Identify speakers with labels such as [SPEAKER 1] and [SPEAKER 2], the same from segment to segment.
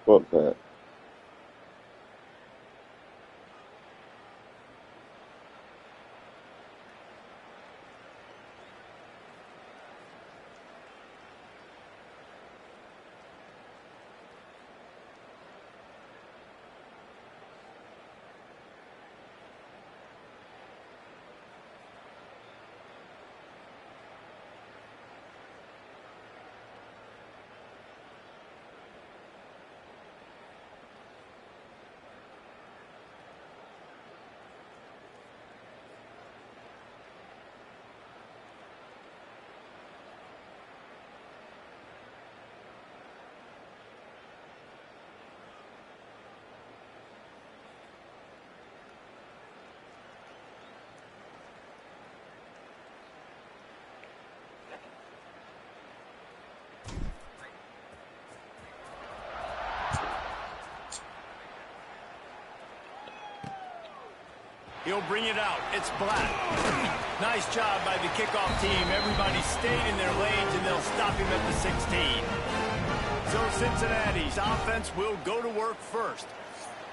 [SPEAKER 1] Fuck that.
[SPEAKER 2] He'll bring it out. It's Black. Nice job by the kickoff team. Everybody stayed in their lanes, and they'll stop him at the 16. So Cincinnati's offense will go to work first.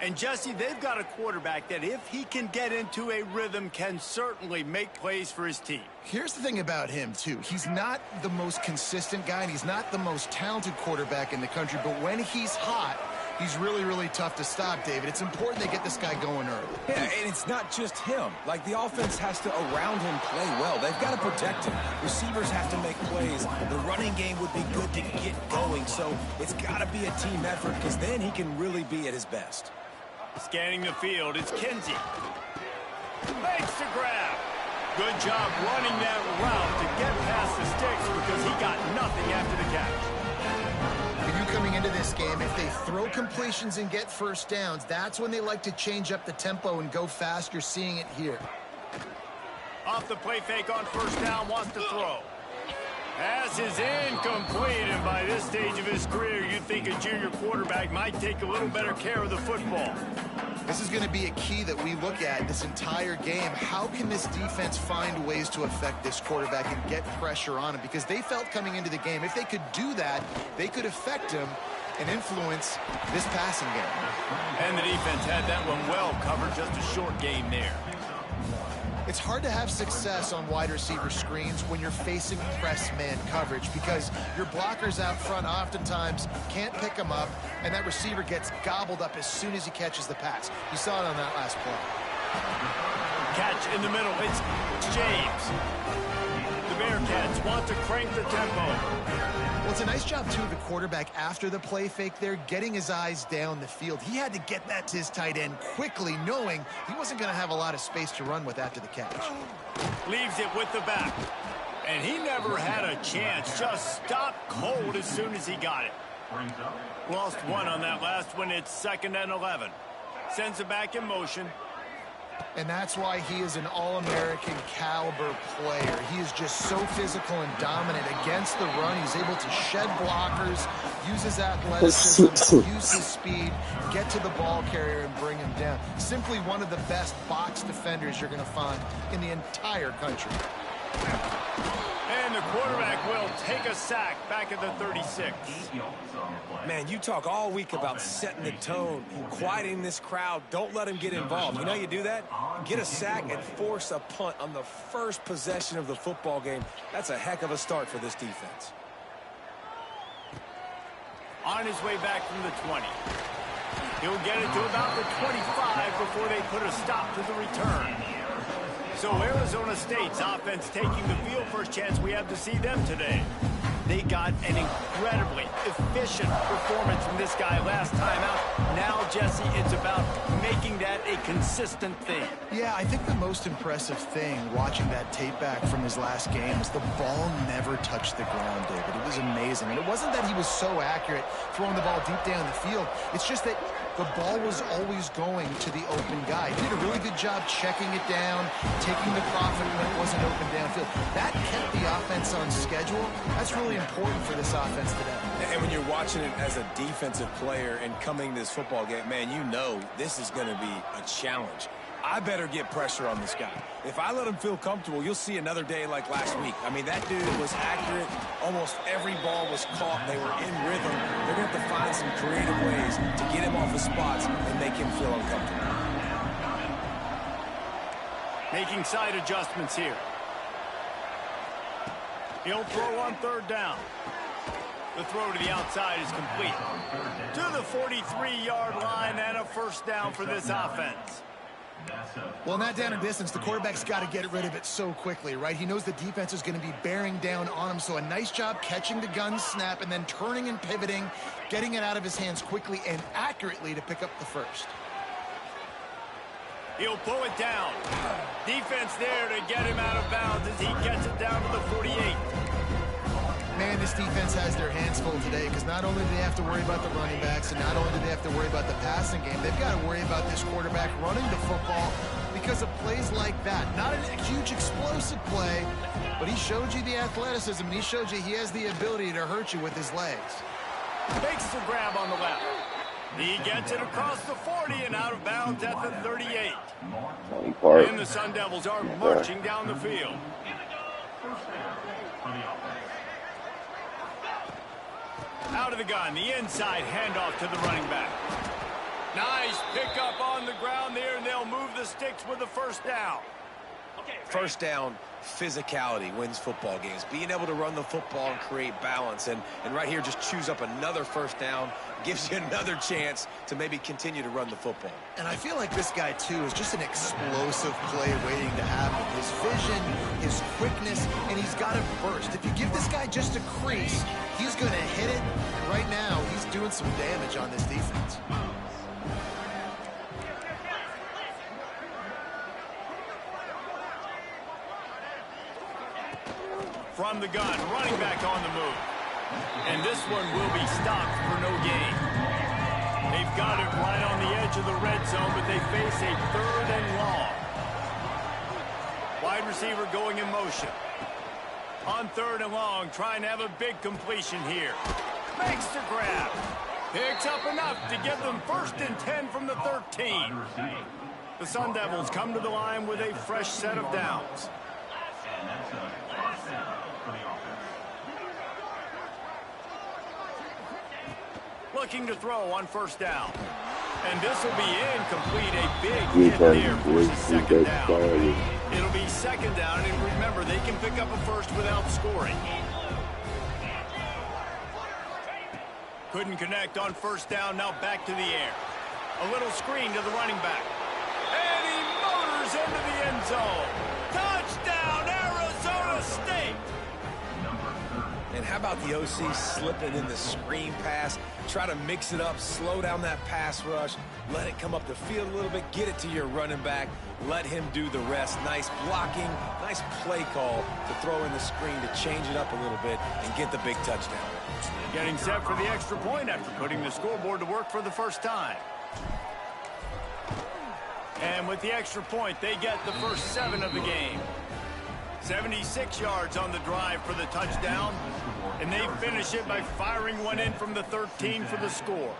[SPEAKER 2] And, Jesse, they've got a quarterback that, if he can get into a rhythm, can certainly make plays for his team.
[SPEAKER 3] Here's the thing about him, too. He's not the most consistent guy, and he's not the most talented quarterback in the country. But when he's hot, he's really, really tough to stop, David. It's important they get this guy going early.
[SPEAKER 4] Yeah, and it's not just him. Like, the offense has to, around him, play well. They've got to protect him. Receivers have to make plays. The running game would be good to get going. So it's got to be a team effort, because then he can really be at his best.
[SPEAKER 2] Scanning the field, it's Kinsey. Makes the grab. Good job running that route to get past the sticks, because he got nothing after the catch.
[SPEAKER 3] Coming into this game, if they throw completions and get first downs, that's when they like to change up the tempo and go fast. You're seeing it here.
[SPEAKER 2] Off the play fake on first down, wants to throw. Pass is incomplete, and by this stage of his career, you'd think a junior quarterback might take a little better care of the football.
[SPEAKER 3] This is going to be a key that we look at this entire game. How can this defense find ways to affect this quarterback and get pressure on him? Because they felt coming into the game, if they could do that, they could affect him and influence this passing game.
[SPEAKER 2] And the defense had that one well covered, just a short game there.
[SPEAKER 3] It's hard to have success on wide receiver screens when you're facing press man coverage, because your blockers out front oftentimes can't pick them up, and that receiver gets gobbled up as soon as he catches the pass. You saw it on that last play.
[SPEAKER 2] Catch in the middle. It's James. The Bearcats want to crank the tempo.
[SPEAKER 3] Well, it's a nice job, too, of the quarterback after the play fake there, getting his eyes down the field. He had to get that to his tight end quickly, knowing he wasn't going to have a lot of space to run with after the catch.
[SPEAKER 2] Leaves it with the back. And he never had a chance. Just stopped cold as soon as he got it. Lost one on that last one. It's 2nd and 11. Sends it back in motion.
[SPEAKER 3] And that's why he is an All-American caliber player. He is just so physical and dominant against the run. He's able to shed blockers, use his athleticism, use his speed, get to the ball carrier and bring him down. Simply one of the best box defenders you're going to find in the entire country.
[SPEAKER 2] And the quarterback will take a sack back at the 36.
[SPEAKER 4] Man, you talk all week about setting the tone, quieting this crowd. Don't let him get involved. You know how you do that? Get a sack and force a punt on the first possession of the football game. That's a heck of a start for this defense.
[SPEAKER 2] On his way back from the 20. He'll get it to about the 25 before they put a stop to the return. So Arizona State's offense taking the field. First chance we have to see them today. They got an incredibly efficient performance from this guy last time out. Now, Jesse, it's about making that a consistent thing.
[SPEAKER 3] Yeah, I think the most impressive thing watching that tape back from his last game is the ball never touched the ground, David. It was amazing. And it wasn't that he was so accurate throwing the ball deep down the field. It's just that the ball was always going to the open guy. He did a really good job checking it down, taking the profit when it wasn't open downfield. That kept the offense on schedule. That's really important for this offense today.
[SPEAKER 4] And when you're watching it as a defensive player and coming to this football game, man, you know this is going to be a challenge. I better get pressure on this guy. If I let him feel comfortable, you'll see another day like last week. I mean, that dude was accurate. Almost every ball was caught. They were in rhythm. They're going to have to find some creative ways to get him off his spots and make him feel uncomfortable.
[SPEAKER 2] Making side adjustments here. He'll throw on third down. The throw to the outside is complete. To the 43-yard line and a first down for this offense.
[SPEAKER 3] Well, in that down and distance, the quarterback's got to get rid of it so quickly, right? He knows the defense is going to be bearing down on him, so a nice job catching the gun snap and then turning and pivoting, getting it out of his hands quickly and accurately to pick up the first.
[SPEAKER 2] He'll pull it down. Defense there to get him out of bounds as he gets it down to the 48.
[SPEAKER 3] Man, this defense has their hands full today because not only do they have to worry about the running backs and not only do they have to worry about the passing game, they've got to worry about this quarterback running the football because of plays like that. Not a huge explosive play, but he showed you the athleticism. He showed you he has the ability to hurt you with his legs.
[SPEAKER 2] Makes the grab on the left. He gets it across the 40 and out of bounds at the 38. And the Sun Devils are marching down the field. Out of the gun, the inside handoff to the running back. Nice pickup on the ground there, and they'll move the sticks with the first down.
[SPEAKER 4] First down, physicality wins football games. Being able to run the football and create balance. And right here, just choose up another first down. Gives you another chance to maybe continue to run the football.
[SPEAKER 3] And I feel like this guy, too, is just an explosive play waiting to happen. His vision, his quickness, and he's got to burst. If you give this guy just a crease, he's going to hit it. And right now, he's doing some damage on this defense.
[SPEAKER 2] From the gun, running back on the move. And this one will be stopped for no gain. They've got it right on the edge of the red zone, but they face a third and long. Wide receiver going in motion. On third and long, trying to have a big completion here. Makes the grab. Picks up enough to give them first and 10 from the 13. The Sun Devils come to the line with a fresh set of downs. Looking to throw on first down. And this will be incomplete. A big hit there for the second down. It'll be second down, and remember, they can pick up a first without scoring. Couldn't connect on first down, now back to the air. A little screen to the running back. And he motors into the end zone. Touchdown, Arizona State!
[SPEAKER 4] And how about the OC slipping in the screen pass? Try to mix it up, slow down that pass rush, let it come up the field a little bit, get it to your running back, let him do the rest. Nice blocking, nice play call to throw in the screen to change it up a little bit and get the big touchdown.
[SPEAKER 2] Getting set for the extra point after putting the scoreboard to work for the first time. And with the extra point, they get the first 7 of the game. 76 yards on the drive for the touchdown, and they finish it by firing one in from the 13 for the score.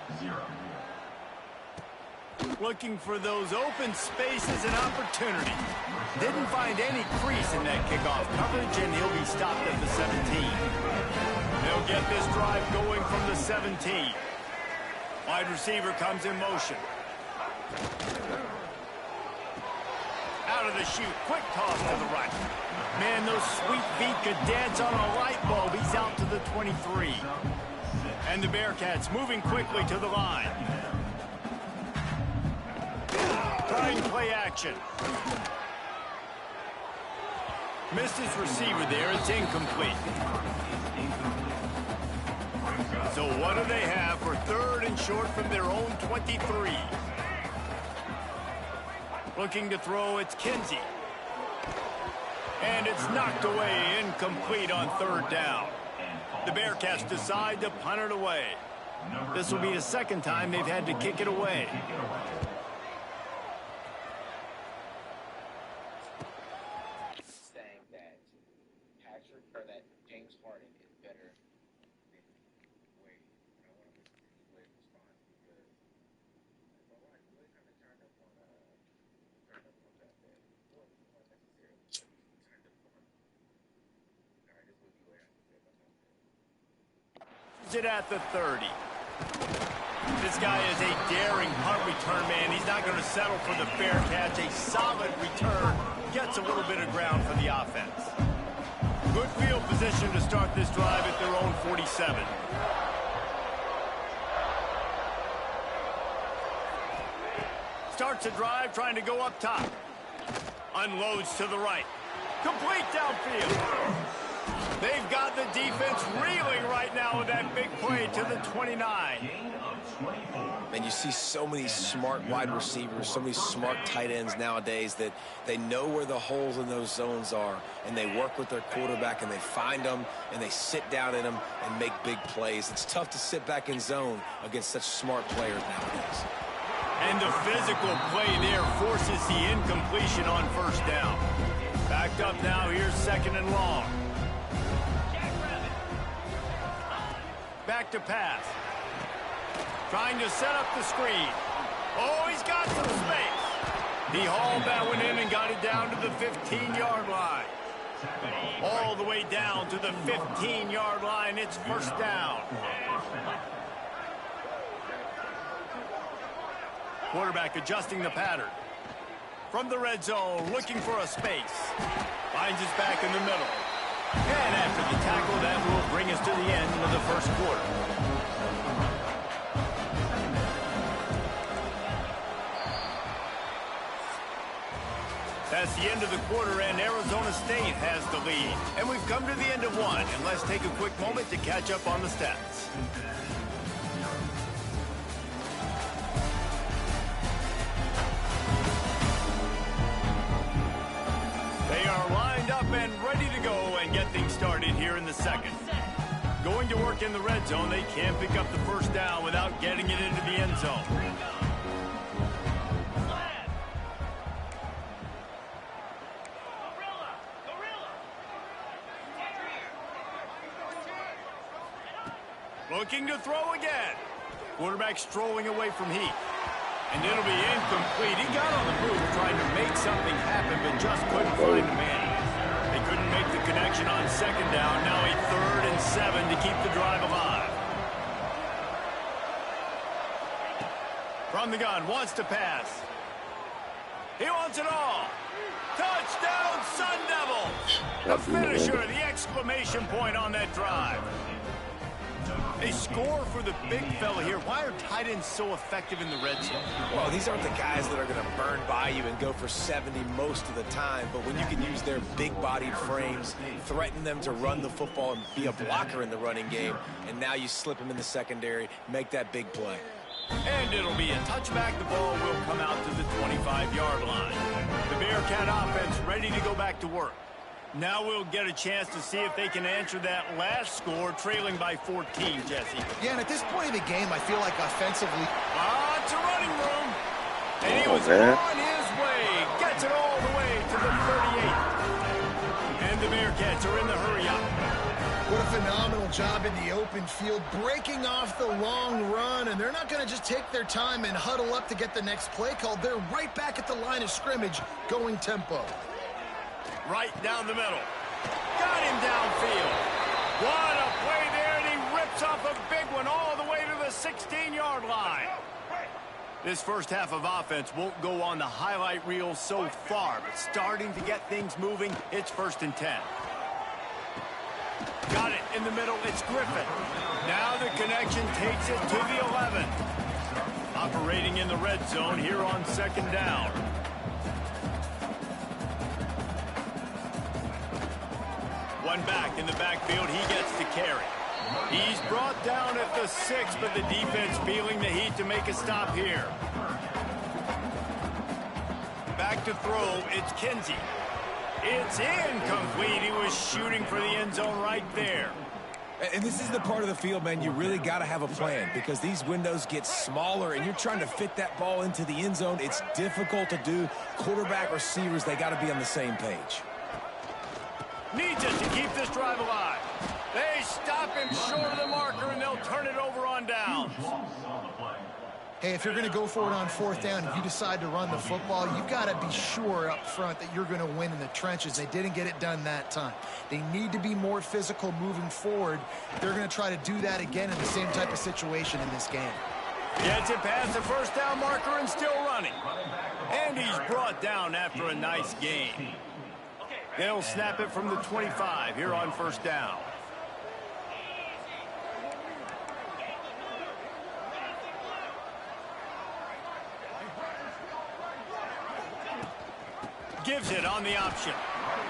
[SPEAKER 2] Looking for those open spaces and opportunity. Didn't find any crease in that kickoff coverage, and he'll be stopped at the 17. They'll get this drive going from the 17. Wide receiver comes in motion. Out of the chute, quick toss to the right. Man, those sweet feet could dance on a light bulb. He's out to the 23. And the Bearcats moving quickly to the line. Trying play action. Missed his receiver there. It's incomplete. So what do they have for third and short from their own 23? Looking to throw, it's Kinsey. And it's knocked away, incomplete on third down. The Bearcats decide to punt it away. This will be the second time they've had to kick it away.
[SPEAKER 1] Saying that Patrick, or that James Harden is better than Wade. I want to listen to Wade's response because Wade kind of turned up on
[SPEAKER 2] It at the 30. This guy is a daring punt return man. He's not going to settle for the fair catch. A solid return gets a little bit of ground for the offense. Good field position to start this drive at their own 47. Starts a drive trying to go up top. Unloads to the right. Complete downfield. They've got the defense reeling right now with that big play to the 29.
[SPEAKER 4] And you see so many smart wide receivers, so many smart tight ends nowadays that they know where the holes in those zones are, and they work with their quarterback, and they find them, and they sit down in them and make big plays. It's tough to sit back in zone against such smart players nowadays.
[SPEAKER 2] And the physical play there forces the incompletion on first down. Backed up now, here's 2nd and long. Back to pass. Trying to set up the screen. Oh, he's got some space. He hauled that one in and got it down to the 15-yard line. All the way down to the 15-yard line. It's first down. Quarterback adjusting the pattern. From the red zone, looking for a space. Finds his back in the middle. And after the tackle, that will bring us to the end of the first quarter. That's the end of the quarter, and Arizona State has the lead. And we've come to the end of one, and let's take a quick moment to catch up on the stats. They are lined up and ready to go and get things started here in the second. Going to work in the red zone, they can't pick up the first down without getting it into the end zone. Looking to throw again. Quarterback strolling away from Heath. And it'll be incomplete. He got on the move trying to make something happen, but just couldn't find the man. They couldn't make the connection on second down. Now a 3rd and 7 to keep the drive alive. From the gun, wants to pass. He wants it all. Touchdown, Sun Devils! The finisher, the exclamation point on that drive. A score for the big fella here. Why are tight ends so effective in the red zone?
[SPEAKER 4] Well, these aren't the guys that are going to burn by you and go for 70 most of the time, but when you can use their big-bodied frames, threaten them to run the football and be a blocker in the running game, and now you slip them in the secondary, make that big play.
[SPEAKER 2] And it'll be a touchback. The ball will come out to the 25-yard line. The Bearcat offense ready to go back to work. Now we'll get a chance to see if they can answer that last score, trailing by 14, Jesse.
[SPEAKER 3] Yeah, and at this point of the game, I feel like offensively...
[SPEAKER 2] It's a running room. And he was on his way. Gets it all the way to the 38. And the Bearcats are in the hurry up.
[SPEAKER 3] What a phenomenal job in the open field, breaking off the long run, and they're not going to just take their time and huddle up to get the next play called. They're right back at the line of scrimmage, going tempo.
[SPEAKER 2] Right down the middle. Got him downfield. What a play there, and he rips off a big one all the way to the 16-yard line. This first half of offense won't go on the highlight reel so far, but starting to get things moving, it's 1st and 10. Got it in the middle, it's Griffin. Now the connection takes it to the 11. Operating in the red zone here on 2nd down. One back in the backfield, he gets to carry. He's brought down at the 6, but the defense feeling the heat to make a stop here. Back to throw, it's Kinsey. It's incomplete. He was shooting for the end zone right there.
[SPEAKER 4] And this is the part of the field, man, you really got to have a plan because these windows get smaller and you're trying to fit that ball into the end zone. It's difficult to do. Quarterback, receivers, they got to be on the same page.
[SPEAKER 2] Needs it to keep this drive alive. They stop him short of the marker, and they'll turn it over on downs.
[SPEAKER 3] Hey, if you're going to go for it on 4th down, if you decide to run the football, you've got to be sure up front that you're going to win in the trenches. They didn't get it done that time. They need to be more physical moving forward. They're going to try to do that again in the same type of situation in this game.
[SPEAKER 2] Gets it past the first down marker and still running. And he's brought down after a nice gain. They'll snap it from the 25 here on 1st down. Gives it on the option.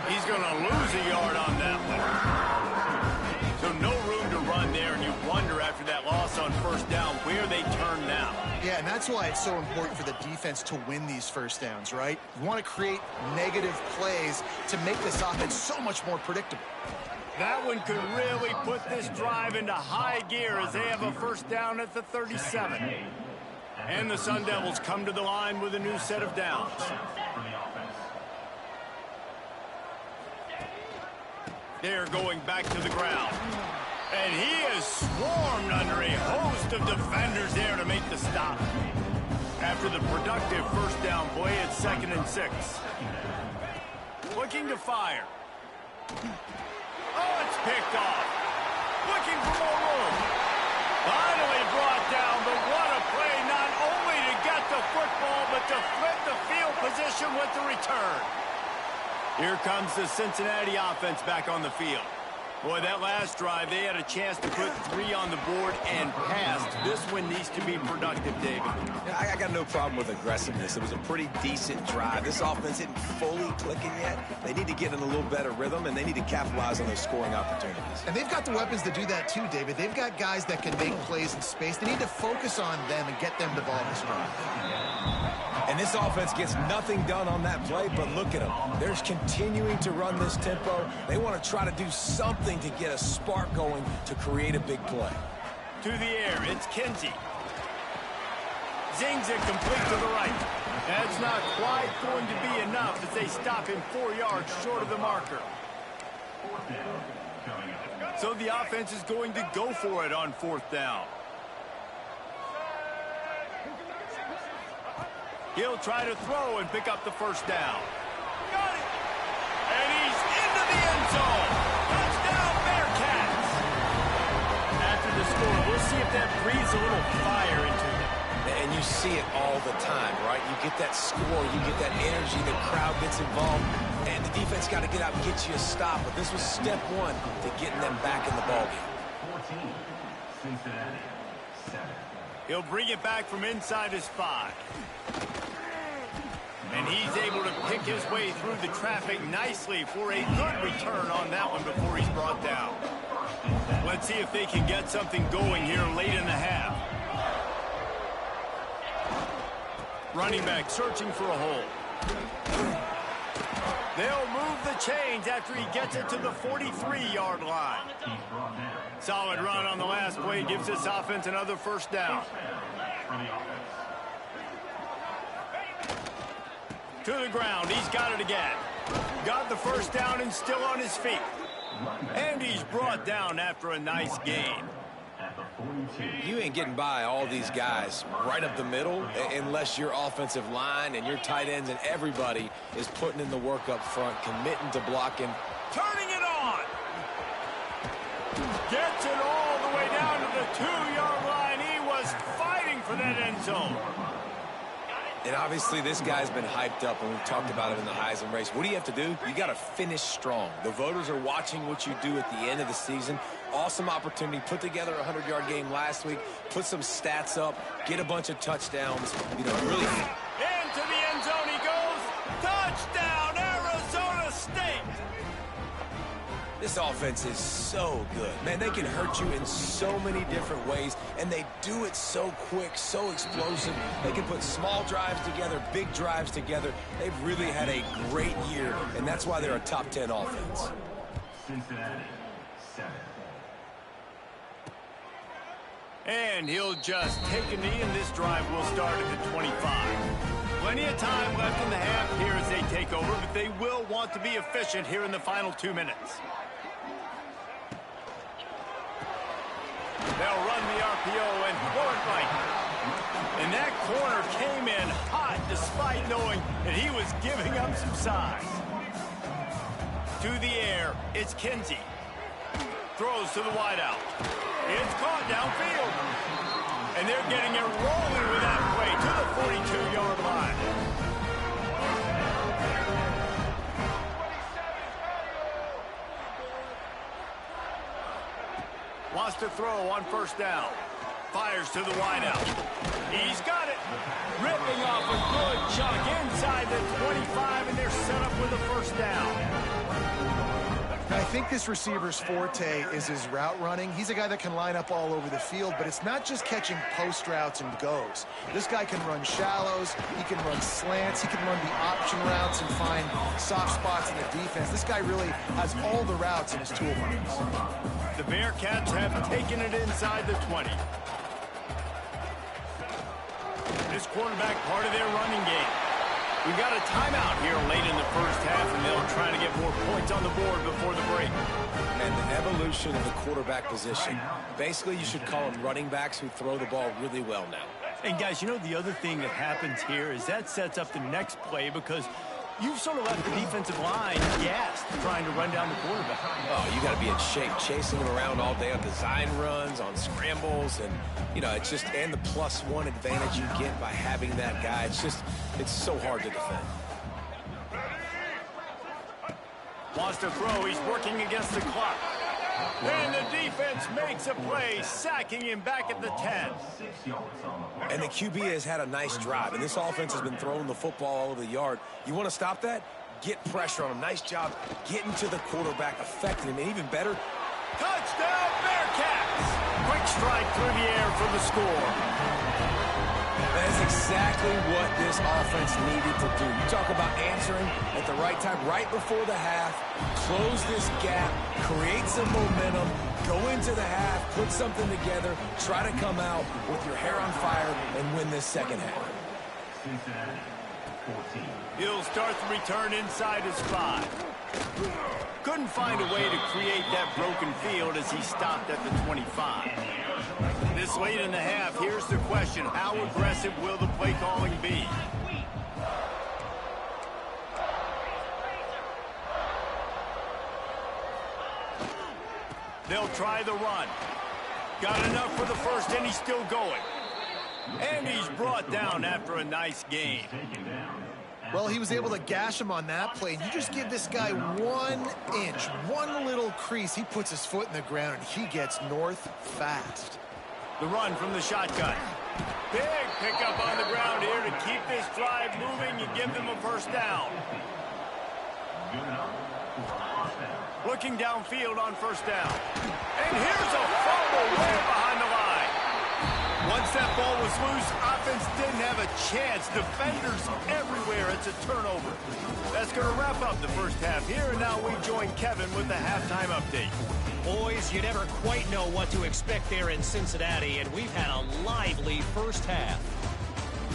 [SPEAKER 2] He's going to lose a yard on that one. So no room to run there, and you wonder after that loss on 1st down where they turn now.
[SPEAKER 3] Yeah, and that's why it's so important for the defense to win these 1st downs, right? You want to create negative plays to make this offense so much more predictable.
[SPEAKER 2] That one could really put this drive into high gear as they have a 1st down at the 37. And the Sun Devils come to the line with a new set of downs. They're going back to the ground. And he is swarmed under a host of defenders there to make the stop. After the productive 1st down play, it's 2nd and 6. Looking to fire. Oh, it's picked off. Looking for more room. Finally brought down, but what a play, not only to get the football, but to flip the field position with the return. Here comes the Cincinnati offense back on the field. Boy, that last drive, they had a chance to put 3 on the board and passed. This one needs to be productive, David.
[SPEAKER 4] Yeah, I got no problem with aggressiveness. It was a pretty decent drive. This offense isn't fully clicking yet. They need to get in a little better rhythm, and they need to capitalize on those scoring opportunities.
[SPEAKER 3] And they've got the weapons to do that too, David. They've got guys that can make plays in space. They need to focus on them and get them the ball this drive.
[SPEAKER 4] And this offense gets nothing done on that play, but look at them. They're continuing to run this tempo. They want to try to do something to get a spark going to create a big play.
[SPEAKER 2] To the air, it's Kinsey. Zings it complete to the right. That's not quite going to be enough as they stop him 4 yards short of the marker. So the offense is going to go for it on 4th down. He'll try to throw and pick up the 1st down. Got it! And he's into the end zone. Touchdown, Bearcats! After the score, we'll see if that breathes a little fire into it.
[SPEAKER 4] And you see it all the time, right? You get that score, you get that energy, the crowd gets involved, and the defense got to get out and get you a stop. But this was step 1 to getting them back in the ballgame.
[SPEAKER 5] 14, Cincinnati, 7.
[SPEAKER 2] He'll bring it back from inside his 5. And he's able to pick his way through the traffic nicely for a good return on that one before he's brought down. Let's see if they can get something going here late in the half. Running back searching for a hole. They'll move the chains after he gets it to the 43-yard line. Solid run on the last play gives this offense another 1st down. To the ground, he's got it again. Got the 1st down and still on his feet. And he's brought down after a nice gain.
[SPEAKER 4] You ain't getting by all these guys right up the middle unless your offensive line and your tight ends and everybody is putting in the work up front, committing to blocking.
[SPEAKER 2] Turning it on. Gets it all the way down to the 2-yard line. He was fighting for that end zone.
[SPEAKER 4] And obviously this guy's been hyped up, and we've talked about it in the Heisman race. What do you have to do? You got to finish strong. The voters are watching what you do at the end of the season. Awesome opportunity. Put together a 100-yard game last week. Put some stats up. Get a bunch of touchdowns. You know, really.
[SPEAKER 2] Into the end zone he goes. Touchdown, Arizona State.
[SPEAKER 4] This offense is so good. Man, they can hurt you in so many different ways, and they do it so quick, so explosive. They can put small drives together, big drives together. They've really had a great year, and that's why they're a top 10 offense.
[SPEAKER 5] Cincinnati, 7.
[SPEAKER 2] And he'll just take a knee, and this drive will start at the 25. Plenty of time left in the half here as they take over, but they will want to be efficient here in the final 2 minutes. They'll run the RPO and throw it right. And that despite knowing that he was giving up some size. To the air, it's Kinsey. Throws to the wideout. It's caught downfield. And they're getting it rolling with that play to the 42-yard line. Wants to throw on first down. Fires to the wideout. He's got it. Ripping off a good chunk inside the 25, and they're set up with a first down.
[SPEAKER 3] I think this receiver's forte is his route running. He's a guy that can line up all over the field, but it's not just catching post routes and goes. This guy can run shallows, he can run slants, he can run the option routes and find soft spots in the defense. This guy really has all the routes in his toolbox.
[SPEAKER 2] The Bearcats have taken it inside the 20. This quarterback part of their running game. We've got a timeout here late in the first half, and they'll try to get more points on the board before the break.
[SPEAKER 4] And the evolution of the quarterback position. Basically, you should call them running backs who throw the ball really well now.
[SPEAKER 2] And, guys, you know the other thing that happens here is that sets up the next play because you've sort of left the defensive line gassed trying to run down the quarterback.
[SPEAKER 4] Oh, you got to be in shape, chasing him around all day on design runs, on scrambles, and, you know, it's just, and the +1 advantage you get by having that guy. It's just, it's so hard to defend.
[SPEAKER 2] Wants to throw. He's working against the clock. And the defense makes a play, sacking him back at the 10.
[SPEAKER 4] And the QB has had a nice drive, and this offense has been throwing the football all over the yard. You want to stop that? Get pressure on him. Nice job getting to the quarterback, affecting him, and even better.
[SPEAKER 2] Touchdown, Bearcats! Quick strike through the air for the score.
[SPEAKER 4] That is exactly what this offense needed to do. You talk about answering at the right time, right before the half, close this gap, create some momentum, go into the half, put something together, try to come out with your hair on fire and win this second half.
[SPEAKER 5] Cincinnati, 14.
[SPEAKER 2] He'll start the return inside his 5. Couldn't find a way to create that broken field as he stopped at the 25. This late in the half, here's the question. How aggressive will the play calling be? They'll try the run. Got enough for the first, and he's still going. And he's brought down after a nice game.
[SPEAKER 3] Well, he was able to gash him on that play. And you just give this guy 1 inch, one little crease. He puts his foot in the ground, and he gets north fast.
[SPEAKER 2] The run from the shotgun. Big pickup on the ground here to keep this drive moving and give them a first down. Looking downfield on first down. And here's a fumble way behind the line. Once that ball was loose, offense didn't have a chance. Defenders everywhere. It's a turnover. That's going to wrap up the first half here, and now we join Kevin with the halftime update.
[SPEAKER 6] Boys, you never quite know what to expect there in Cincinnati, and we've had a lively first half.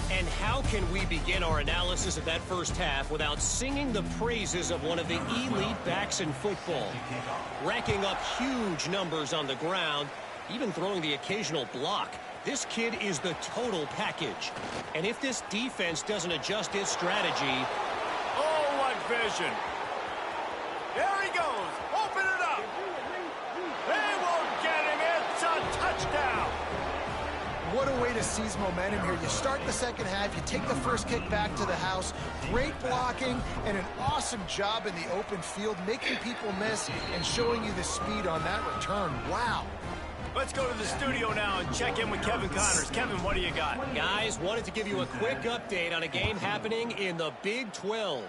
[SPEAKER 6] And how can we begin our analysis of that first half without singing the praises of one of the elite backs in football? Racking up huge numbers on the ground, even throwing the occasional block. This kid is the total package. And if this defense doesn't adjust its strategy...
[SPEAKER 2] Oh, what vision. There he goes. Open it up. They won't get him. It's a touchdown.
[SPEAKER 3] What a way to seize momentum here. You start the second half, you take the first kick back to the house, great blocking, and an awesome job in the open field, making people miss and showing you the speed on that return. Wow.
[SPEAKER 2] Let's go to the studio now and check in with Kevin Connors. Kevin, what do you got?
[SPEAKER 6] Guys, wanted to give you a quick update on a game happening in the Big 12.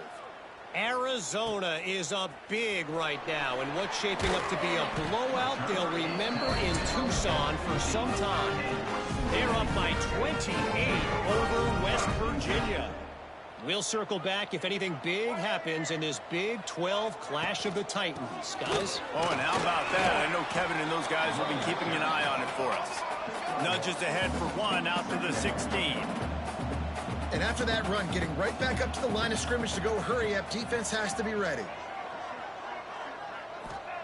[SPEAKER 6] Arizona is up big right now, and what's shaping up to be a blowout they'll remember in Tucson for some time. They're up by 28 over West Virginia. We'll circle back if anything big happens in this Big 12 Clash of the Titans, guys.
[SPEAKER 2] Oh, and how about that? I know Kevin and those guys will be keeping an eye on it for us. Nudges ahead for 1 out to the 16.
[SPEAKER 3] And after that run, getting right back up to the line of scrimmage to go hurry up, defense has to be ready.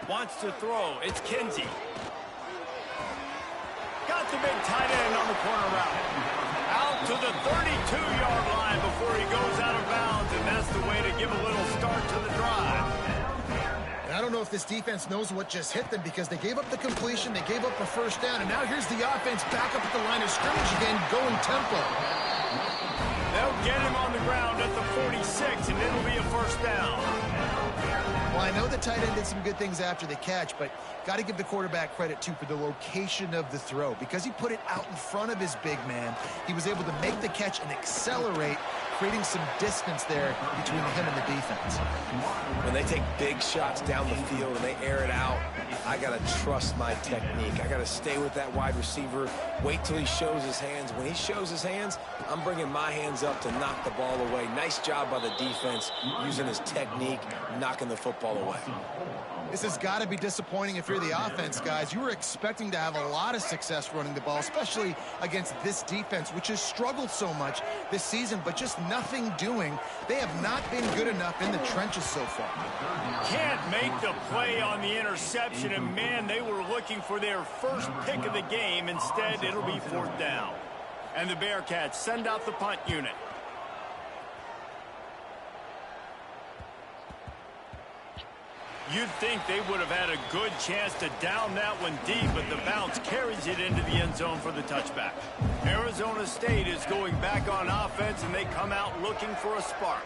[SPEAKER 2] Wants to throw. It's Kinsey. Got the big tight end on the corner route. Out to the 32-yard line before he goes out of bounds, and that's the way to give a little start to the drive.
[SPEAKER 3] And I don't know if this defense knows what just hit them because they gave up the completion, they gave up a first down, and now here's the offense back up at the line of scrimmage again, going tempo.
[SPEAKER 2] They'll get him on the ground at the 46, and it'll be a first down.
[SPEAKER 3] Well, I know the tight end did some good things after the catch, but got to give the quarterback credit, too, for the location of the throw. Because he put it out in front of his big man, he was able to make the catch and accelerate, creating some distance there between him and the defense.
[SPEAKER 4] When they take big shots down the field and they air it out, I got to trust my technique. I got to stay with that wide receiver, wait till he shows his hands. When he shows his hands, I'm bringing my hands up to knock the ball away. Nice job by the defense using his technique, knocking the football away.
[SPEAKER 3] This has got to be disappointing if you're the offense, guys. You were expecting to have a lot of success running the ball, especially against this defense, which has struggled so much this season, but just nothing doing. They have not been good enough in the trenches so far.
[SPEAKER 2] Can't make the play on the interception, and man, they were looking for their first pick of the game. Instead, it'll be fourth down. And the Bearcats send out the punt unit. You'd think they would have had a good chance to down that one deep, but the bounce carries it into the end zone for the touchback. Arizona State is going back on offense, and they come out looking for a spark.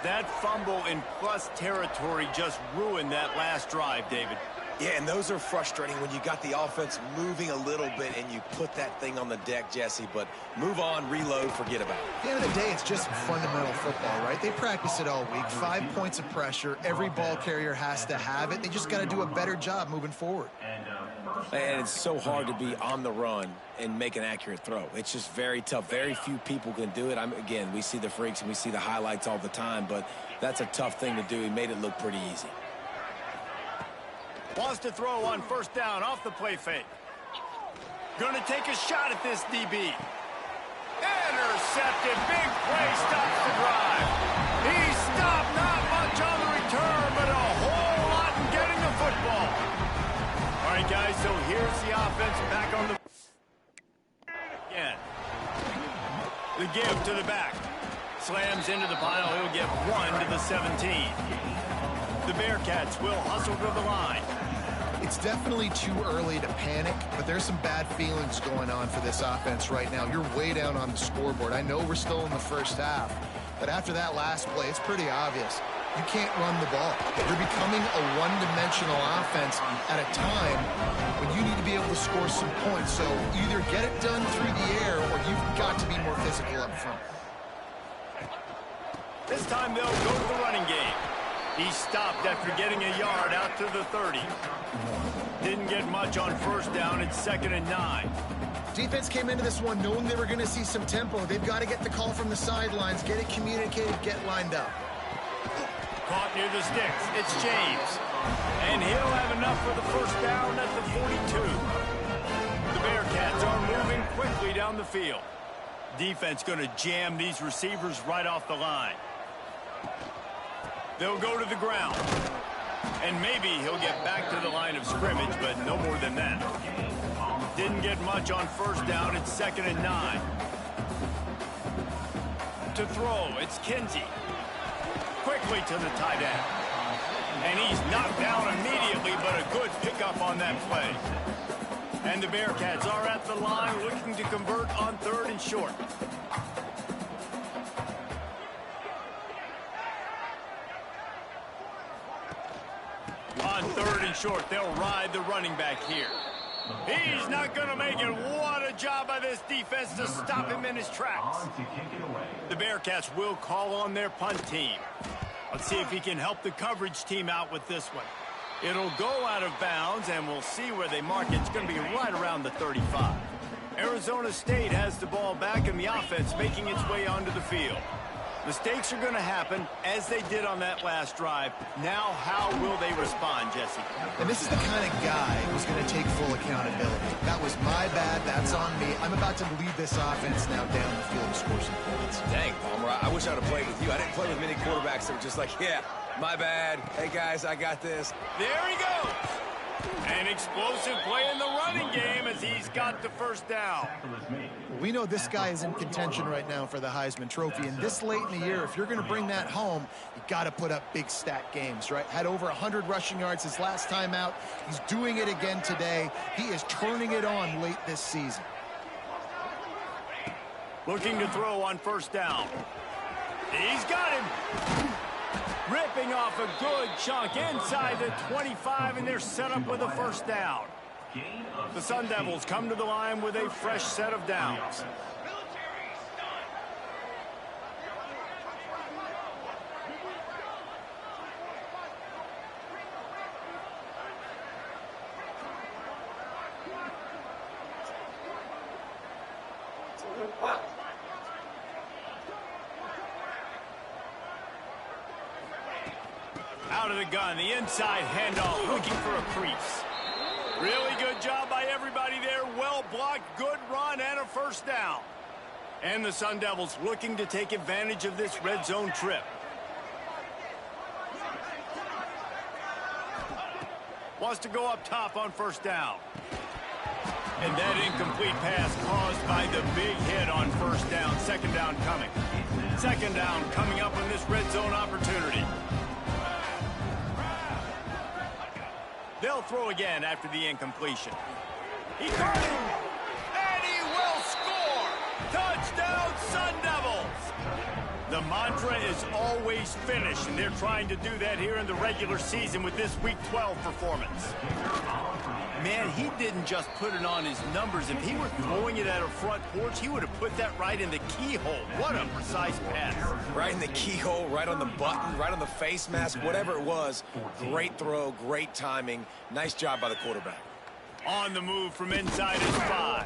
[SPEAKER 2] That fumble in plus territory just ruined that last drive, David.
[SPEAKER 4] Yeah, and those are frustrating when you got the offense moving a little bit and you put that thing on the deck, Jesse. But move on, reload, forget about it.
[SPEAKER 3] At the end of the day, it's just fundamental football, right? They practice it all week. 5 points of pressure. Every ball carrier has to have it. They just got to do a better job moving forward.
[SPEAKER 4] And it's so hard to be on the run and make an accurate throw. It's just very tough. Very few people can do it. Again, we see the freaks and we see the highlights all the time, but that's a tough thing to do. He made it look pretty easy.
[SPEAKER 2] Wants to throw on first down off the play fake. Gonna take a shot at this DB. Intercepted. Big play stops the drive. He stopped, not much on the return, but a whole lot in getting the football. All right, guys, so here's the offense back on the... Again. The give to the back. Slams into the pile. He'll get 1 to the 17. The Bearcats will hustle to the line.
[SPEAKER 3] It's definitely too early to panic, but there's some bad feelings going on for this offense right now. You're way down on the scoreboard. I know we're still in the first half, but after that last play, it's pretty obvious. You can't run the ball. You're becoming a one-dimensional offense at a time when you need to be able to score some points. So either get it done through the air or you've got to be more physical up front.
[SPEAKER 2] This time they'll go to the running game. He stopped after getting a yard out to the 30. Didn't get much on first down. It's 2nd and 9.
[SPEAKER 3] Defense came into this one knowing they were going to see some tempo. They've got to get the call from the sidelines, get it communicated, get lined up.
[SPEAKER 2] Caught near the sticks. It's James. And he'll have enough for the first down at the 42. The Bearcats are moving quickly down the field. Defense going to jam these receivers right off the line. They'll go to the ground. And maybe he'll get back to the line of scrimmage, but no more than that. Didn't get much on first down. It's 2nd and 9. To throw, it's Kinsey. Quickly to the tight end. And he's knocked down immediately, but a good pickup on that play. And the Bearcats are at the line looking to convert on 3rd and short. On 3rd and short, they'll ride the running back here. He's not going to make it. What a job by this defense to stop him in his tracks. The Bearcats will call on their punt team. Let's see if he can help the coverage team out with this one. It'll go out of bounds, and we'll see where they mark it. It's going to be right around the 35. Arizona State has the ball back, and the offense making its way onto the field. Mistakes are going to happen, as they did on that last drive. Now, how will they respond, Jesse?
[SPEAKER 3] And this is the kind of guy who's going to take full accountability. That was my bad. That's on me. I'm about to lead this offense now down the field and score some points.
[SPEAKER 4] Dang, Palmer, I wish I'd have played with you. I didn't play with many quarterbacks that were just like, yeah, my bad. Hey, guys, I got this.
[SPEAKER 2] There he goes. An explosive play in the running game as he's got the first down.
[SPEAKER 3] We know this guy is in contention right now for the Heisman Trophy, and this late in the year, if you're going to bring that home, you got to put up big stat games, right? Had over 100 rushing yards his last time out. He's doing it again today. He is turning it on late this season.
[SPEAKER 2] Looking to throw on first down. He's got him. Ripping off a good chunk inside the 25, and they're set up with a first down. The Sun Devils come to the line with a fresh set of downs. Out of the gun, the inside handoff, looking for a crease. Really good job by everybody there. Well blocked, good run, and a first down. And the Sun Devils looking to take advantage of this red zone trip. Wants to go up top on first down. And that incomplete pass caused by the big hit on first down. Second down coming. Second down coming up on this red zone opportunity. They'll throw again after the incompletion. He caught him, and he will score! Touchdown, Sun Devils! The mantra is always finish, and they're trying to do that here in the regular season with this Week 12 performance. Man, he didn't just put it on his numbers. If he were throwing it at a front porch, he would have put that right in the keyhole. What a precise pass.
[SPEAKER 4] Right in the keyhole, right on the button, right on the face mask, whatever it was. Great throw, great timing. Nice job by the quarterback.
[SPEAKER 2] On the move from inside his 5.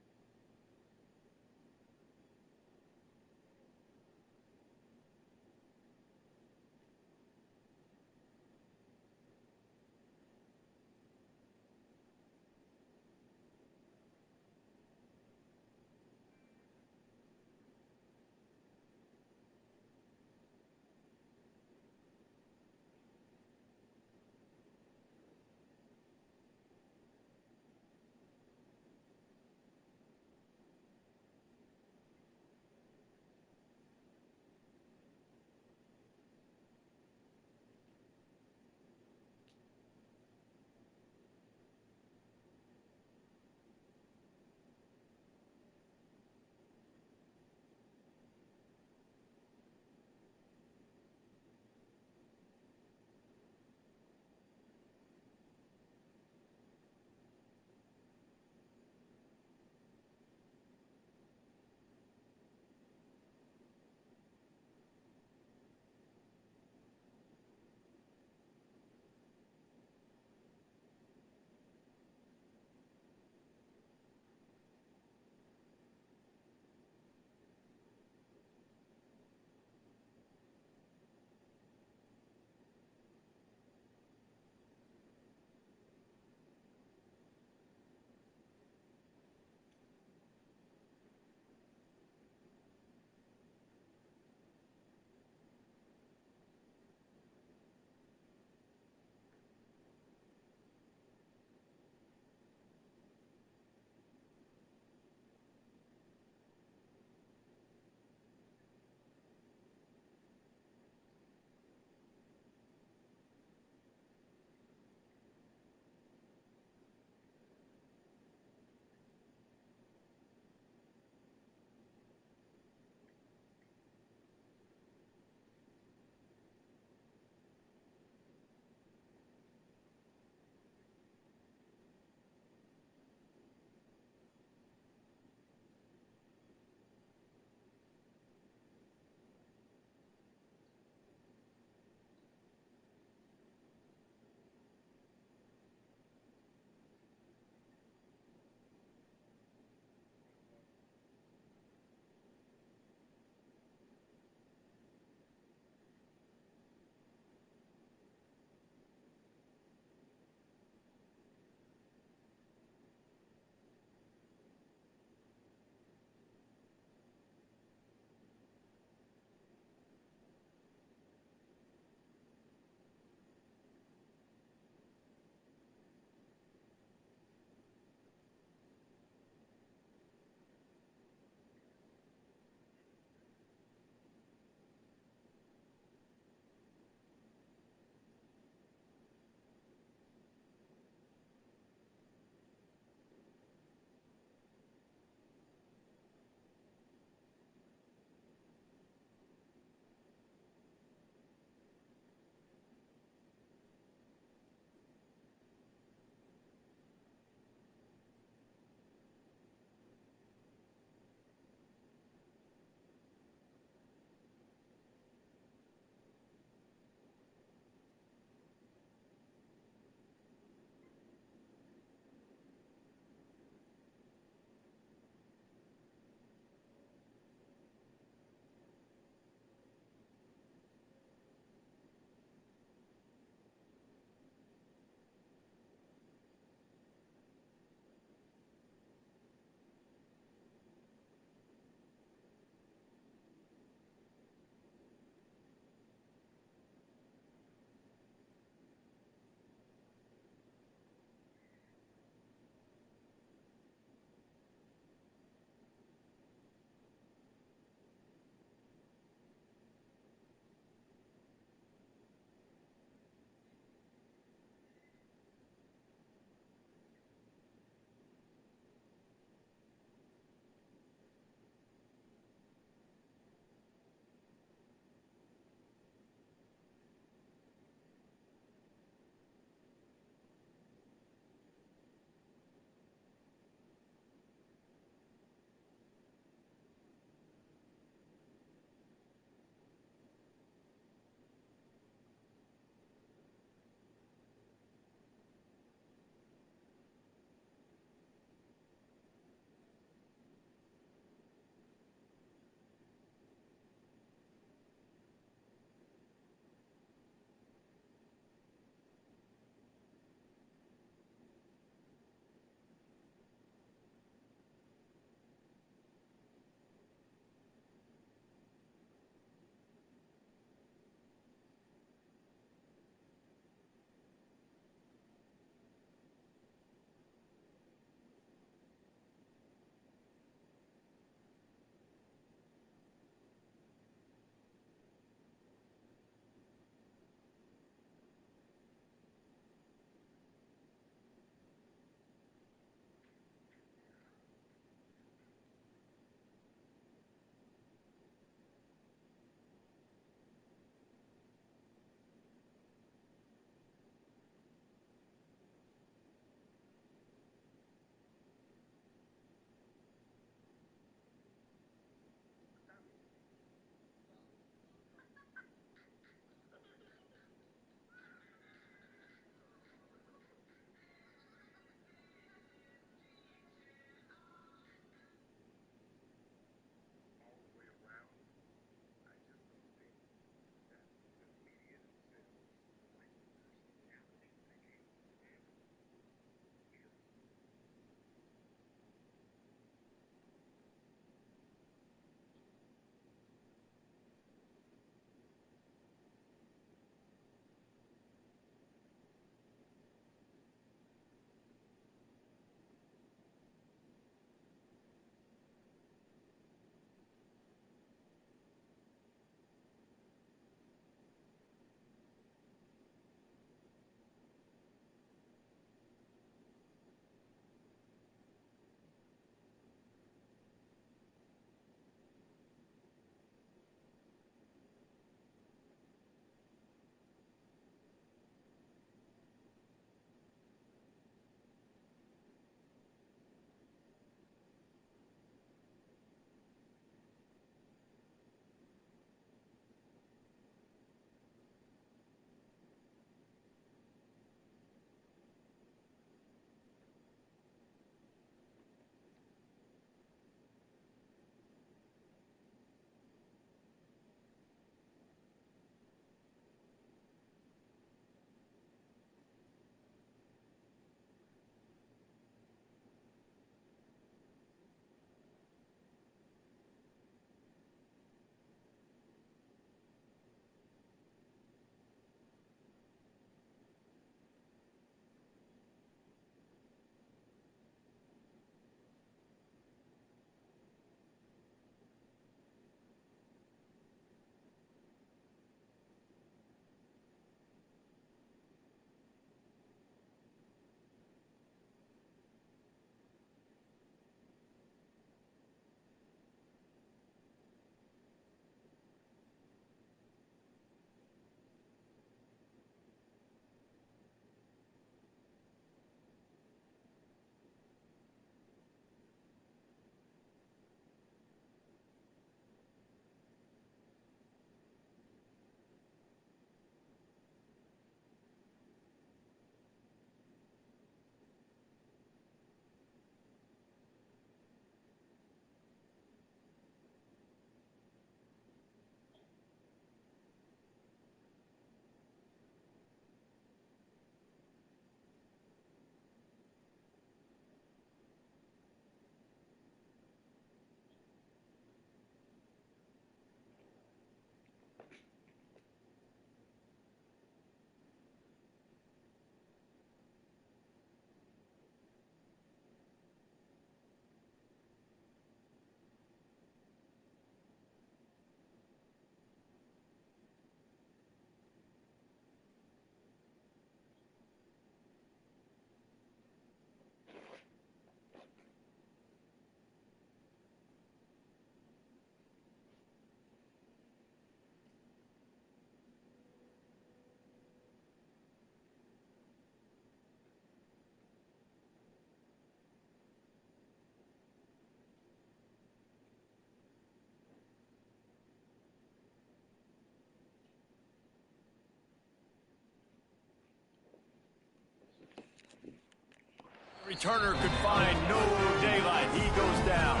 [SPEAKER 2] returner could find no daylight. He goes down.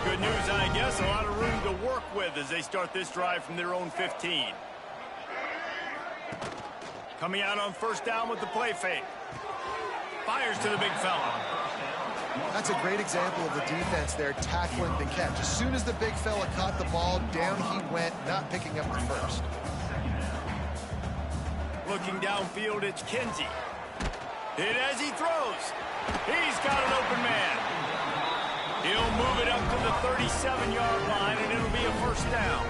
[SPEAKER 2] Good news, I guess, a lot of room to work with as they start this drive from their own 15. Coming out on first down with the play fake. Fires to the big fella.
[SPEAKER 3] That's a great example of the defense there tackling the catch. As soon as the big fella caught the ball, down he went, not picking up the first.
[SPEAKER 2] Looking downfield, it's Kinsey. Hit as he throws. He's got an open man. He'll move it up to the 37-yard line, and it'll be a first down.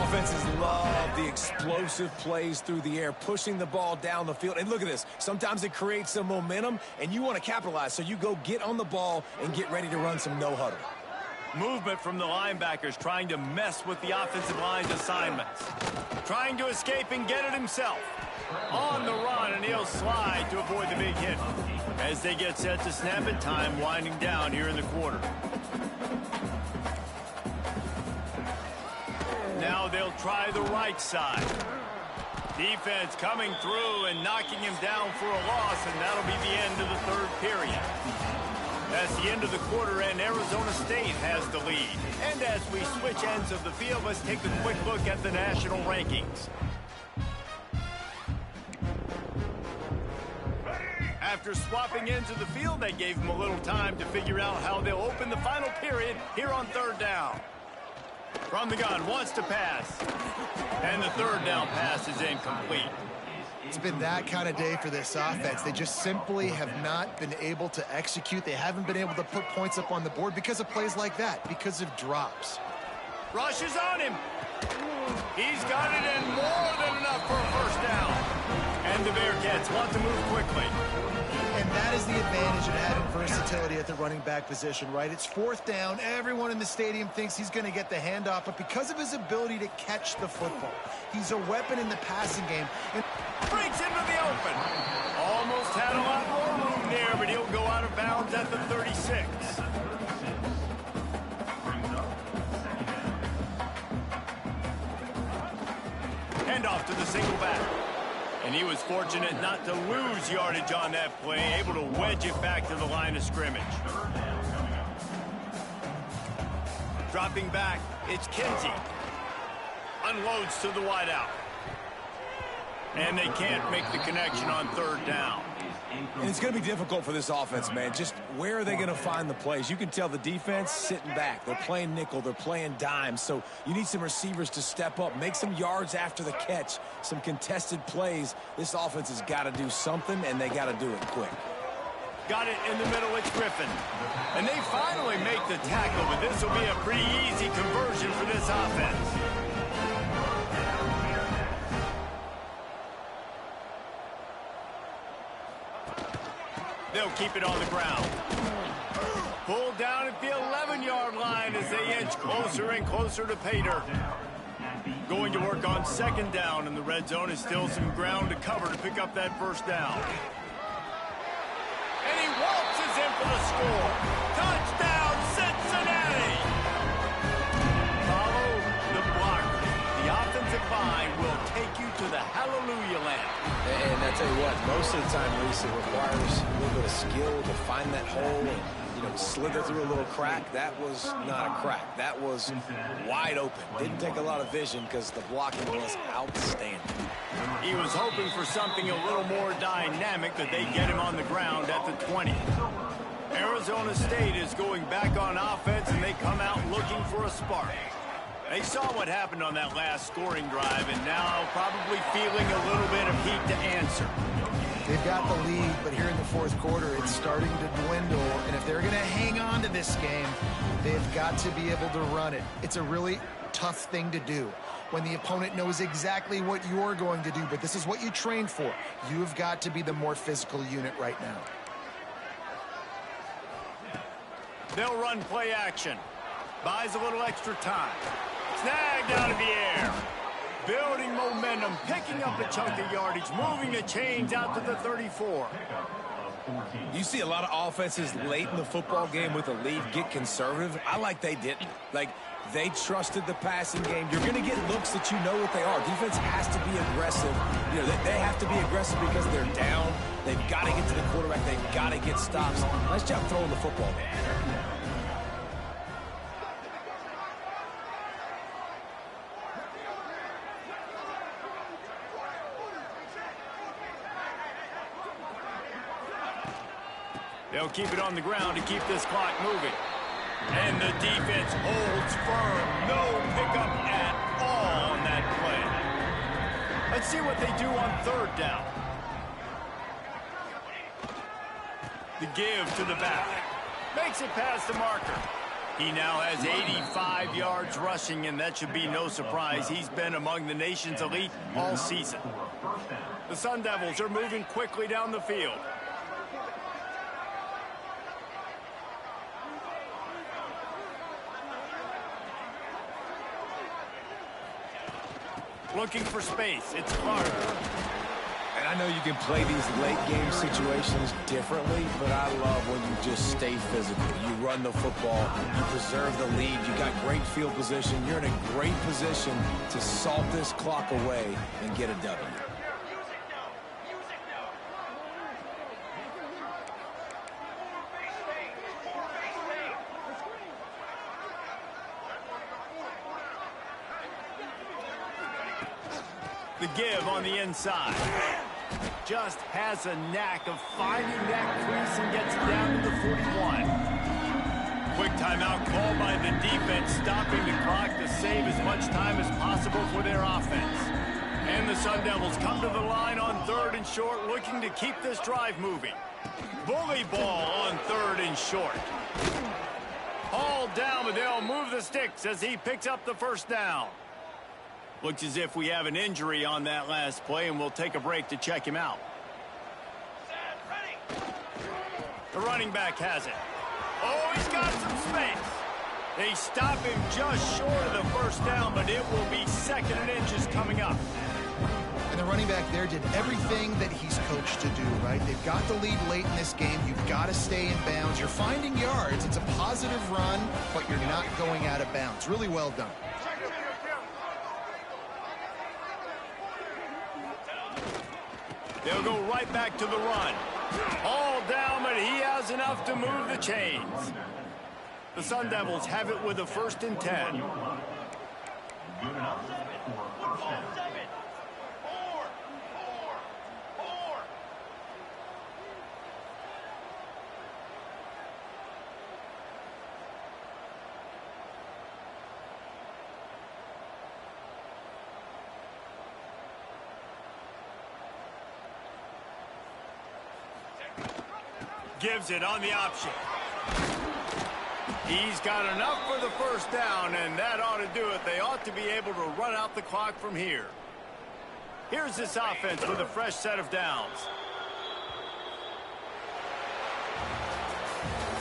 [SPEAKER 4] Offenses love the explosive plays through the air, pushing the ball down the field. And look at this. Sometimes it creates some momentum, and you want to capitalize. So you go get on the ball and get ready to run some no-huddle.
[SPEAKER 2] Movement from the linebackers trying to mess with the offensive line's assignments. Trying to escape and get it himself. On the run, and he'll slide to avoid the big hit. As they get set to snap it, time winding down here in the quarter. Now they'll try the right side. Defense coming through and knocking him down for a loss, and that'll be the end of the third period. That's the end of the quarter, and Arizona State has the lead. And as we switch ends of the field, let's take a quick look at the national rankings. After swapping ends of the field, they gave them a little time to figure out how they'll open the final period here on third down. From the gun, wants to pass. And the third down pass is incomplete.
[SPEAKER 3] It's been that kind of day for this offense. They just simply have not been able to execute. They haven't been able to put points up on the board because of plays like that, because of drops.
[SPEAKER 2] Rush is on him. He's got it and more than enough for a first down. And the Bearcats want to move quickly.
[SPEAKER 3] And that is the advantage of having versatility at the running back position, right? It's fourth down. Everyone in the stadium thinks he's going to get the handoff, but because of his ability to catch the football, he's a weapon in the passing game. And
[SPEAKER 2] breaks into the open. Almost had a lot more room there, but he'll go out of bounds at the 36. Hand off to the single back. And he was fortunate not to lose yardage on that play, able to wedge it back to the line of scrimmage. Dropping back, it's Kinsey. Unloads to the wideout. And they can't make the connection on third down.
[SPEAKER 4] And it's going to be difficult for this offense, man. Just where are they going to find the plays? You can tell the defense sitting back. They're playing nickel. They're playing dime. So you need some receivers to step up, make some yards after the catch, some contested plays. This offense has got to do something, and they got to do it quick.
[SPEAKER 2] Got it in the middle. It's Griffin. And they finally make the tackle, but this will be a pretty easy conversion for this offense. They'll keep it on the ground. Pulled down at the 11-yard line as they inch closer and closer to pay dirt. Going to work on second down, and the red zone is still some ground to cover to pick up that first down. And he waltzes in for the score. Touchdown, Cincinnati! Follow the blocker. The offensive line will take you to the hallelujah land.
[SPEAKER 4] And I tell you what, most of the time, Reese, it requires a little bit of skill to find that hole and, slither through a little crack. That was not a crack. That was wide open. Didn't take a lot of vision because the blocking was outstanding.
[SPEAKER 2] He was hoping for something a little more dynamic, that they get him on the ground at the 20. Arizona State is going back on offense, and they come out looking for a spark. They saw what happened on that last scoring drive, and now probably feeling a little bit of heat to answer.
[SPEAKER 3] They've got the lead, but here in the fourth quarter, it's starting to dwindle. And if they're going to hang on to this game, they've got to be able to run it. It's a really tough thing to do when the opponent knows exactly what you're going to do, but this is what you train for. You've got to be the more physical unit right now.
[SPEAKER 2] They'll run play action. Buys a little extra time. Snagged out of the air. Building momentum, picking up a chunk of yardage, moving the chains out to the 34.
[SPEAKER 4] You see a lot of offenses late in the football game with a lead get conservative. I like they didn't. Like, they trusted the passing game. You're going to get looks that you know what they are. Defense has to be aggressive. You know, they have to be aggressive because they're down. They've got to get to the quarterback. They've got to get stops. Nice job throwing the football.
[SPEAKER 2] They'll keep it on the ground to keep this clock moving. And the defense holds firm. No pickup at all on that play. Let's see what they do on third down. The give to the back. Makes it past the marker. He now has 85 yards rushing, and that should be no surprise. He's been among the nation's elite all season. The Sun Devils are moving quickly down the field. Looking for space. It's Clark.
[SPEAKER 4] And I know you can play these late-game situations differently, but I love when you just stay physical. You run the football. You preserve the lead. You got great field position. You're in a great position to salt this clock away and get a W.
[SPEAKER 2] The give on the inside. Just has a knack of finding that crease and gets down to the 41. Quick timeout called by the defense, stopping the clock to save as much time as possible for their offense. And the Sun Devils come to the line on third and short, looking to keep this drive moving. Bully ball on third and short. Hauled down, but they'll move the sticks as he picks up the first down. Looks as if we have an injury on that last play, and we'll take a break to check him out. The running back has it. Oh, he's got some space. They stop him just short of the first down, but it will be second and inches coming up.
[SPEAKER 3] And the running back there did everything that he's coached to do, right? They've got the lead late in this game. You've got to stay in bounds. You're finding yards. It's a positive run, but you're not going out of bounds. Really well done.
[SPEAKER 2] They'll go right back to the run. All down, but he has enough to move the chains. The Sun Devils have it with a 1st and 10.
[SPEAKER 5] Good enough for first down.
[SPEAKER 2] Gives it on the option. He's got enough for the first down, and that ought to do it. They ought to be able to run out the clock from here. Here's this offense with a fresh set of downs.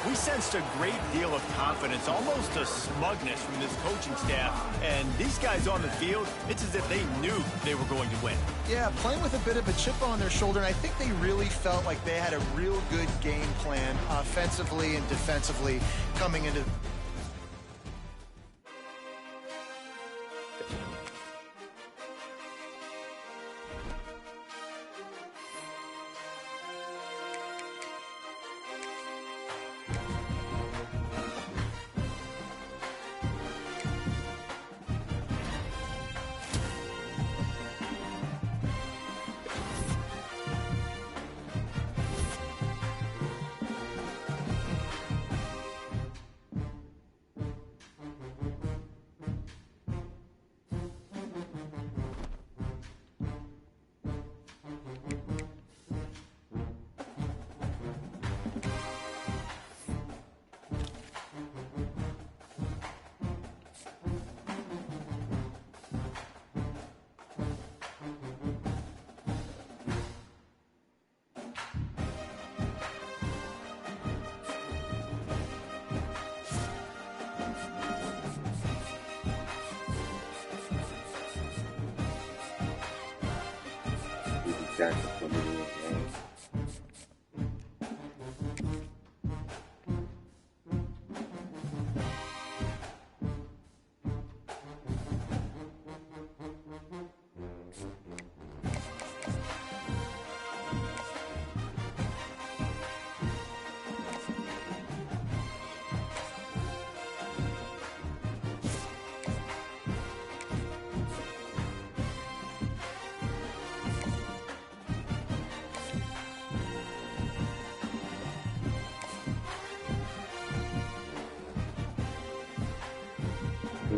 [SPEAKER 2] We sensed a great deal of confidence, almost a smugness from this coaching staff. And these guys on the field, it's as if they knew they were going to win.
[SPEAKER 3] Yeah, playing with a bit of a chip on their shoulder, and I think they really felt like they had a real good game plan offensively and defensively coming into...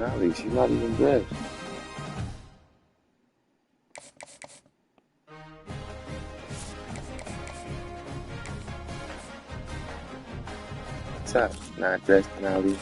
[SPEAKER 7] personality. She's not even dressed. What's up? Not dressed personality.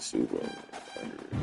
[SPEAKER 7] super underrated.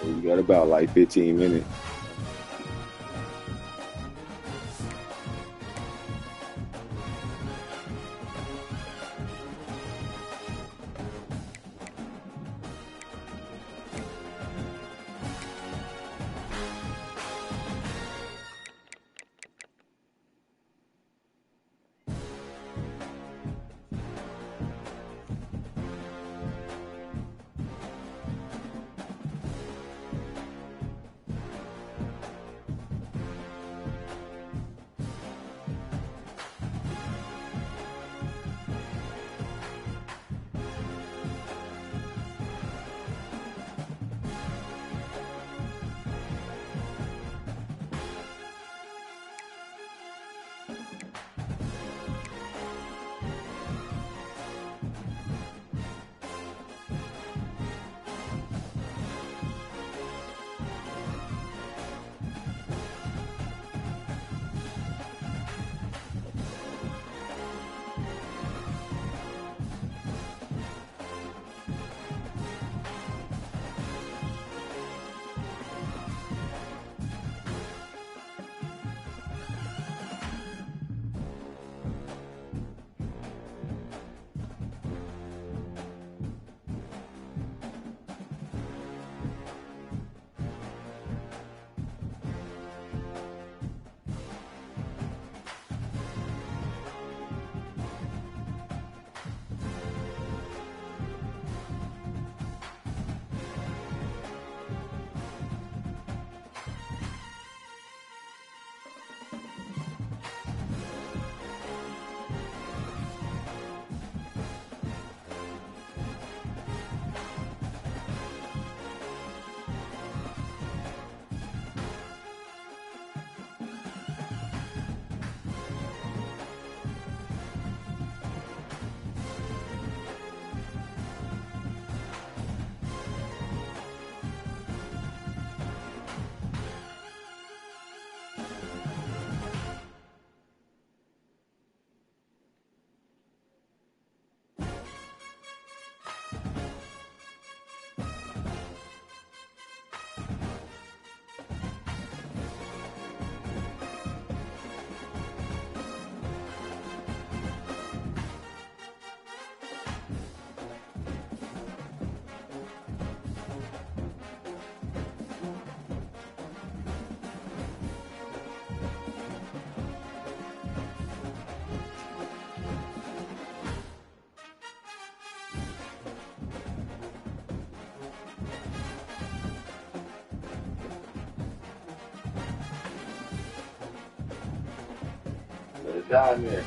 [SPEAKER 7] You got about like 15 minutes. down there.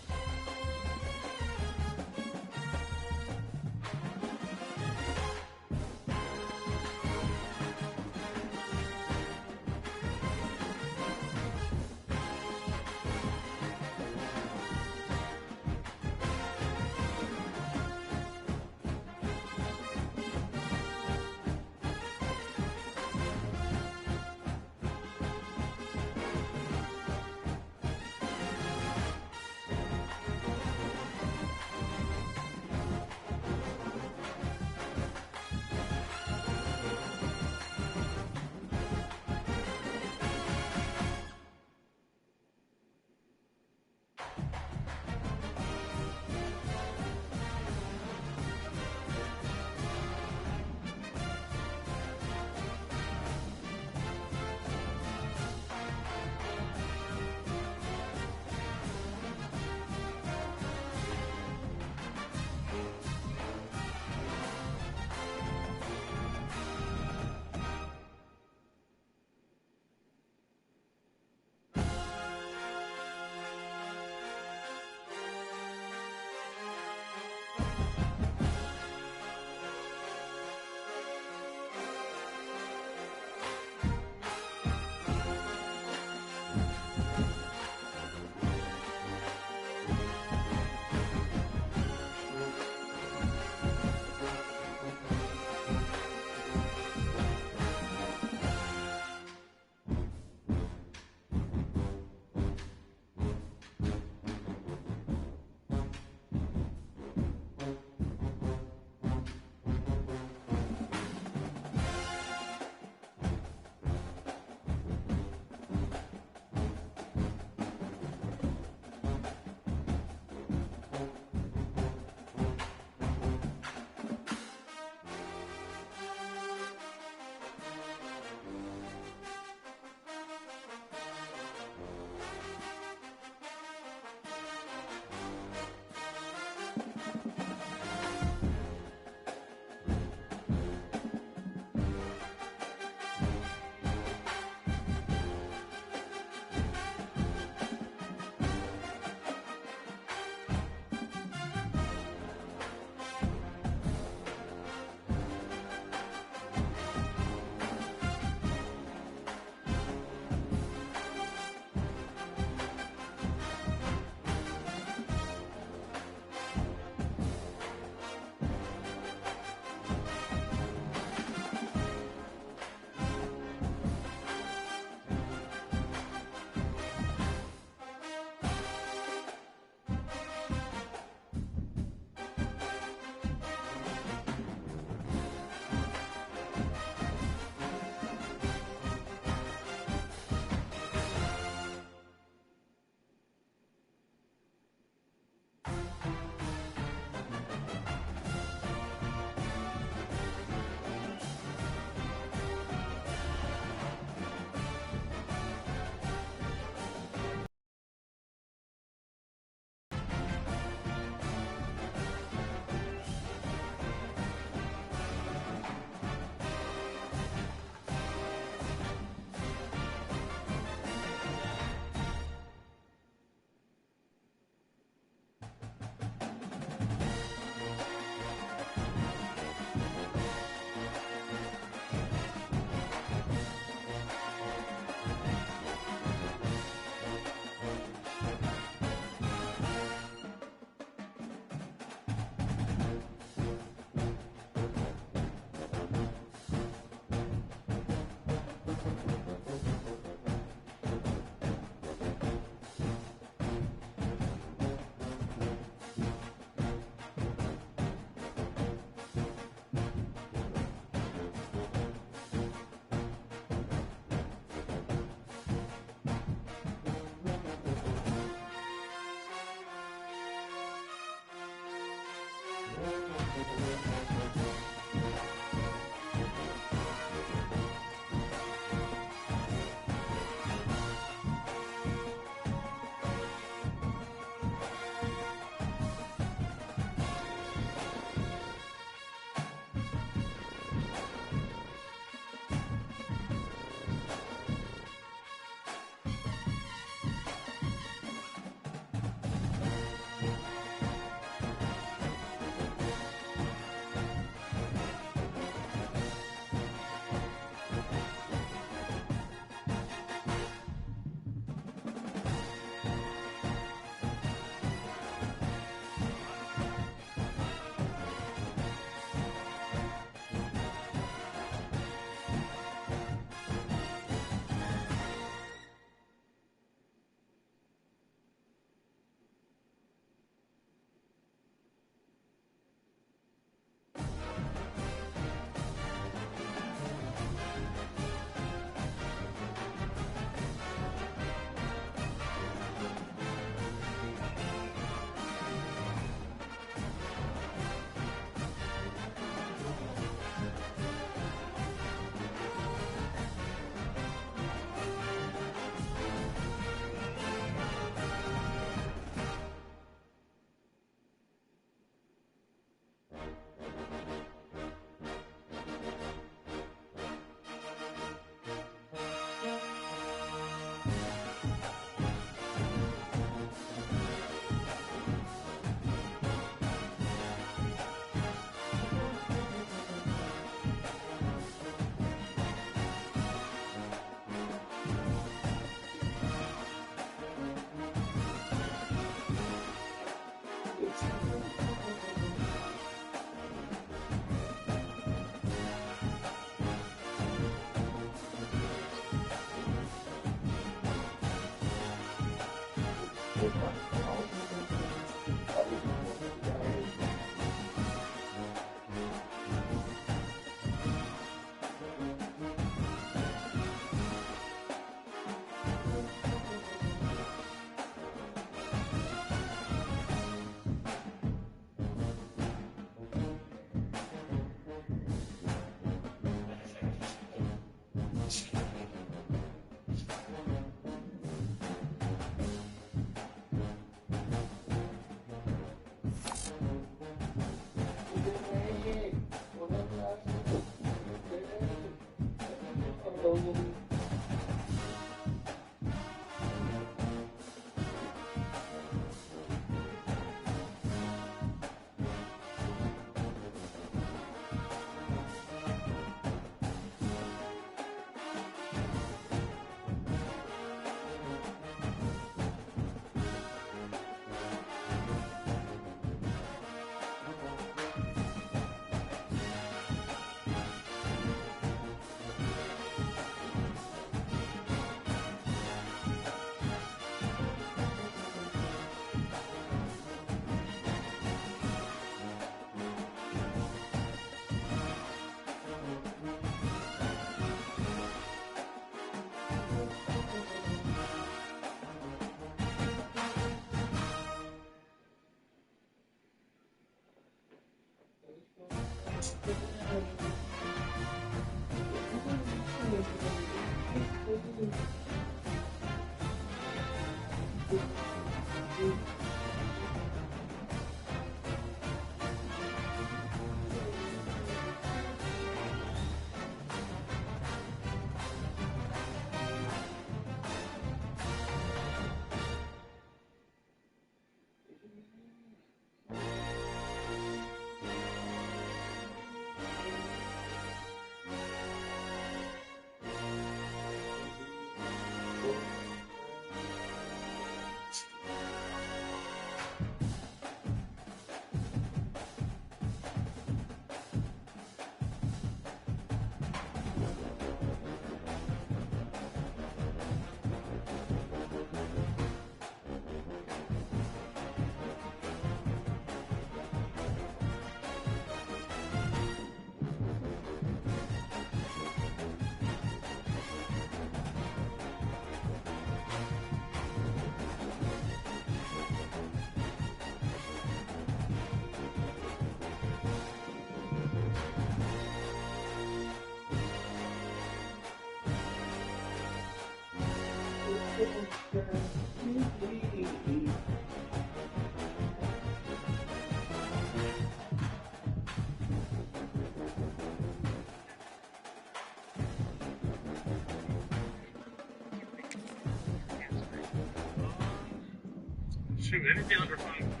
[SPEAKER 8] shoot, anything under 5.